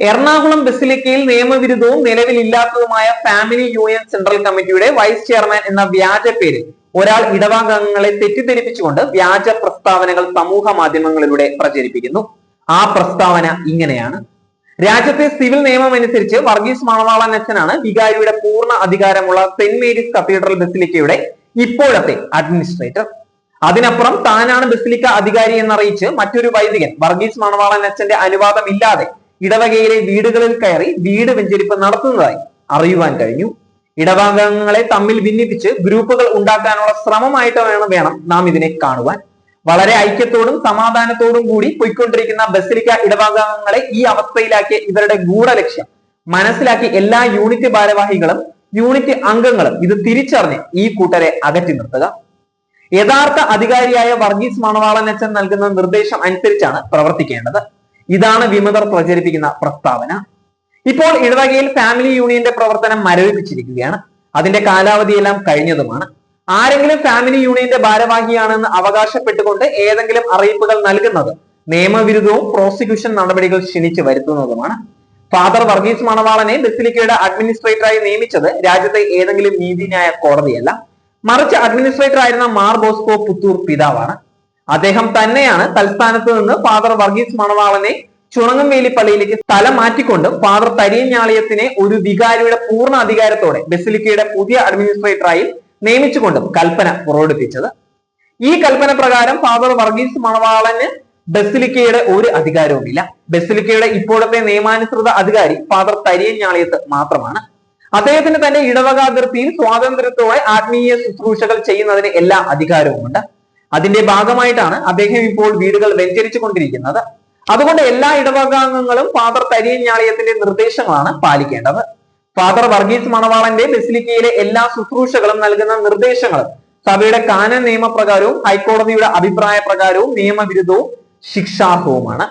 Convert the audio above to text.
Ernakulam ബസിലിക്കയിൽ നിയമവിരുദ്ധവും നിലവിലില്ലാത്തതുമായ family union central കമ്മിറ്റിയുടെ vice chairman എന്ന വ്യാജ പേരിൽ ഒരാൾ ഇടവകാംഗങ്ങളെ തെറ്റിദ്ധരിപ്പിച്ചുകൊണ്ട് വ്യാജ പ്രസ്താവനകൾ സമൂഹ മാധ്യമങ്ങളിലൂടെ പ്രചരിപ്പിക്കുന്നു. ആ പ്രസ്താവന ഇങ്ങനെയാണ്: രാജ്യത്തെ സിവിൽ നിയമം അനുസരിച്ച് വർഗീസ് മണവാളൻ അച്ഛനാണ് വികാരിയുടെ പൂർണ്ണ അധികാരമുള്ള സെന്റ് മേരീസ് കത്തീഡ്രൽ ബസിലിക്കയുടെ ഇപ്പോഴത്തെ അഡ്മിനിസ്ട്രേറ്റർ. അതിനപ്പുറം താനാണ് ബസിലിക്ക അധികാരി എന്നറിയിച്ച് മറ്റൊരു വൈദികൻ വർഗീസ് മണവാളൻ അച്ഛന്റെ അനുവാദമില്ലാതെ ഇടവകയിലെ വീടുകളിൽ കയറി വീട് വെഞ്ചരിപ്പ് നടത്തുന്നതായി അറിയുവാൻ കഴിഞ്ഞു. ഇടവകാംഗങ്ങളെ തമ്മിൽ ഭിന്നിപ്പിച്ച് ഗ്രൂപ്പുകൾ ഉണ്ടാക്കാനുള്ള ശ്രമമായിട്ട് വേണം നാം ഇതിനെ കാണുവാൻ. വളരെ ഐക്യത്തോടും സമാധാനത്തോടും കൂടി പോയിക്കൊണ്ടിരിക്കുന്ന ബസിലിക്ക ഇടവകാംഗങ്ങളെ ഈ അവസ്ഥയിലാക്കിയ ഇവരുടെ ഗൂഢലക്ഷ്യം മനസ്സിലാക്കി എല്ലാ യൂണിറ്റ് ഭാരവാഹികളും യൂണിറ്റ് അംഗങ്ങളും ഇത് തിരിച്ചറിഞ്ഞ് ഈ കൂട്ടരെ അകറ്റി നിർത്തുക. യഥാർത്ഥ അധികാരിയായ വർഗീസ് മണവാളൻ അച്ഛൻ നൽകുന്ന നിർദ്ദേശം അനുസരിച്ചാണ് പ്രവർത്തിക്കേണ്ടത്. ഇതാണ് വിമതർ പ്രചരിപ്പിക്കുന്ന പ്രസ്താവന. ഇപ്പോൾ ഇടവകയിൽ ഫാമിലി യൂണിയന്റെ പ്രവർത്തനം മരവിപ്പിച്ചിരിക്കുകയാണ്. അതിന്റെ കാലാവധിയെല്ലാം കഴിഞ്ഞതുമാണ്. ആരെങ്കിലും ഫാമിലി യൂണിയന്റെ ഭാരവാഹിയാണെന്ന് അവകാശപ്പെട്ടുകൊണ്ട് ഏതെങ്കിലും അറിയിപ്പുകൾ നൽകുന്നത് നിയമവിരുദ്ധവും പ്രോസിക്യൂഷൻ നടപടികൾ ക്ഷണിച്ചു വരുത്തുന്നതുമാണ്. ഫാദർ വർഗീസ് മണവാളനെ ബസിലിക്കയുടെ അഡ്മിനിസ്ട്രേറ്ററായി നിയമിച്ചത് രാജ്യത്തെ ഏതെങ്കിലും നീതിന്യായ കോടതിയല്ല, മറിച്ച് അഡ്മിനിസ്ട്രേറ്റർ ആയിരുന്ന മാർ ബോസ്കോ പുത്തൂർ പിതാവാണ്. അദ്ദേഹം തന്നെയാണ് തൽസ്ഥാനത്ത് നിന്ന് ഫാദർ വർഗീസ് മണവാളനെ ചുണങ്ങംവേലി പള്ളിയിലേക്ക് സ്ഥലം മാറ്റിക്കൊണ്ട് ഫാദർ തരിയഞ്ഞാളിയത്തിനെ ഒരു വികാരിയുടെ പൂർണ്ണ അധികാരത്തോടെ ബസിലിക്കയുടെ പുതിയ അഡ്മിനിസ്ട്രേറ്ററായി നിയമിച്ചുകൊണ്ടും കൽപ്പന പുറപ്പെടുവിച്ചത്. ഈ കൽപ്പന പ്രകാരം ഫാദർ വർഗീസ് മണവാളന് ബസിലിക്കയുടെ ഒരു അധികാരവുമില്ല. ബസിലിക്കയുടെ ഇപ്പോഴത്തെ നിയമാനുസൃത അധികാരി ഫാദർ തരിയഞ്ഞാളിയത്ത് മാത്രമാണ്. അദ്ദേഹത്തിന് തന്റെ ഇടവകാതിർത്തിയിൽ സ്വാതന്ത്ര്യത്തോടെ ആത്മീയ ശുശ്രൂഷകൾ ചെയ്യുന്നതിന് എല്ലാ അധികാരവുമുണ്ട്. അതിന്റെ ഭാഗമായിട്ടാണ് അദ്ദേഹം ഇപ്പോൾ വീടുകൾ വെഞ്ചരിച്ചു കൊണ്ടിരിക്കുന്നത്. അതുകൊണ്ട് എല്ലാ ഇടവകാംഗങ്ങളും ഫാദർ തരിയഞ്ഞാളിയത്തിന്റെ നിർദ്ദേശങ്ങളാണ് പാലിക്കേണ്ടത്. ഫാദർ വർഗീസ് മണവാളന്റെ ബസിലിക്കയിലെ എല്ലാ ശുശ്രൂഷകളും നൽകുന്ന നിർദ്ദേശങ്ങളും സഭയുടെ കാനൻ നിയമപ്രകാരവും ഹൈക്കോടതിയുടെ അഭിപ്രായ പ്രകാരവും നിയമവിരുദ്ധവും ശിക്ഷാർഹവുമാണ്.